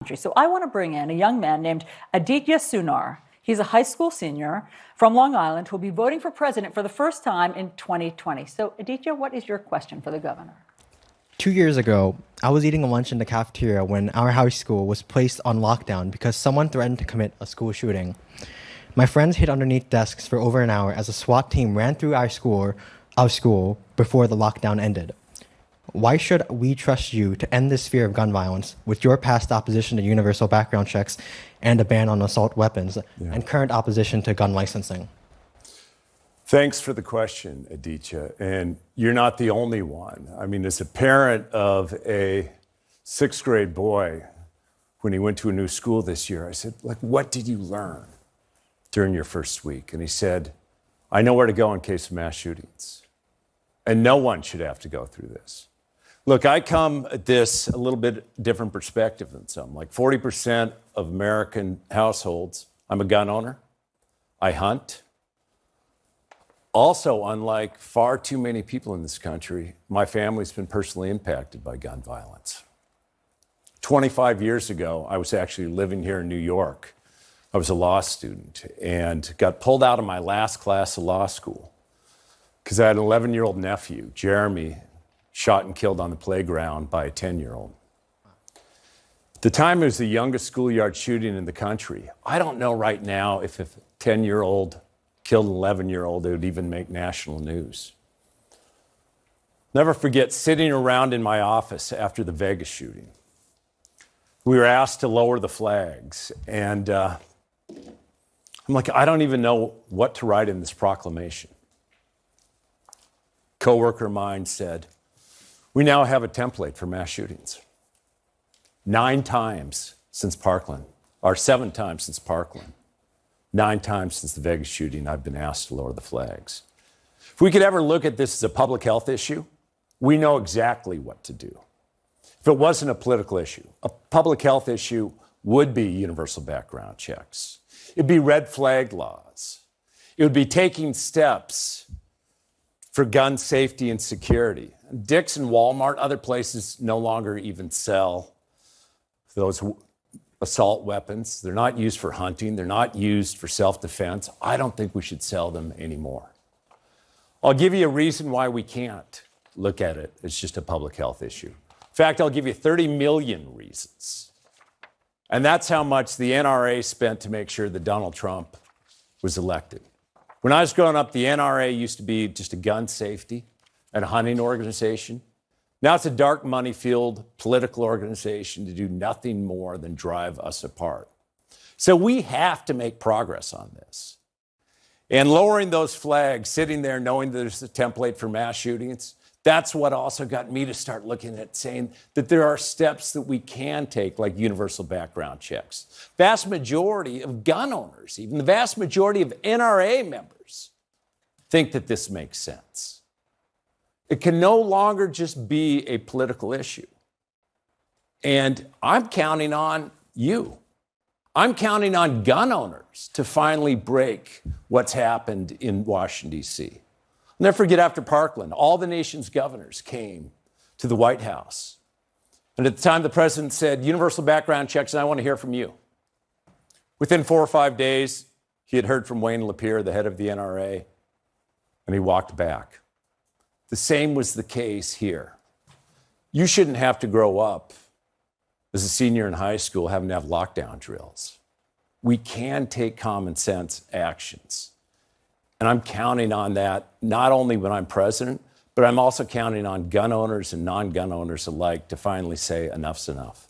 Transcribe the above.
So I want to bring in a young man named Aditya Sunar. He's a high school senior from Long Island who will be voting for president for the first time in 2020. So Aditya, what is your question for the governor? 2 years ago, I was eating lunch in the cafeteria when our high school was placed on lockdown because someone threatened to commit a school shooting. My friends hid underneath desks for over an hour as a SWAT team ran through our school before the lockdown ended. Why should we trust you to end this fear of gun violence with your past opposition to universal background checks and a ban on assault weapons and current opposition to gun licensing? Thanks for the question, Aditya. And you're not the only one. I mean, as a parent of a sixth grade boy, when he went to a new school this year, I said, what did you learn during your first week? And he said, I know where to go in case of mass shootings. And no one should have to go through this. Look, I come at this a little bit different perspective than some. Like 40% of American households, I'm a gun owner. I hunt. Also, unlike far too many people in this country, my family's been personally impacted by gun violence. 25 years ago, I was actually living here in New York. I was a law student and got pulled out of my last class of law school because I had an 11-year-old nephew, Jeremy, shot and killed on the playground by a 10-year-old. At the time, it was the youngest schoolyard shooting in the country. I don't know right now if a 10-year-old killed an 11-year-old, it would even make national news. Never forget sitting around in my office after the Vegas shooting. We were asked to lower the flags, and I'm like, I don't even know what to write in this proclamation. A coworker of mine said, we now have a template for mass shootings. 9 times since Parkland, or 7 times since Parkland. 9 times since the Vegas shooting, I've been asked to lower the flags. If we could ever look at this as a public health issue, we know exactly what to do. If it wasn't a political issue, a public health issue would be universal background checks. It'd be red flag laws. It would be taking steps for gun safety and security. Dick's and Walmart, other places no longer even sell those assault weapons. They're not used for hunting. They're not used for self-defense. I don't think we should sell them anymore. I'll give you a reason why we can't look at it as just a public health issue. In fact, I'll give you 30 million reasons. And that's how much the NRA spent to make sure that Donald Trump was elected. When I was growing up, the NRA used to be just a gun safety and a hunting organization. Now it's a dark money-fueled political organization to do nothing more than drive us apart. So we have to make progress on this. And lowering those flags, sitting there knowing that there's a template for mass shootings, that's what also got me to start looking at saying that there are steps that we can take, like universal background checks. Vast majority of gun owners, even the vast majority of NRA members, think that this makes sense. It can no longer just be a political issue. And I'm counting on you. I'm counting on gun owners to finally break what's happened in Washington, D.C. I'll never forget after Parkland, all the nation's governors came to the White House. And at the time, the president said, universal background checks, and I want to hear from you. Within 4 or 5 days, he had heard from Wayne Lapierre, the head of the NRA, and he walked back. The same was the case here. You shouldn't have to grow up as a senior in high school having to have lockdown drills. We can take common sense actions. And I'm counting on that not only when I'm president, but I'm also counting on gun owners and non-gun owners alike to finally say enough's enough.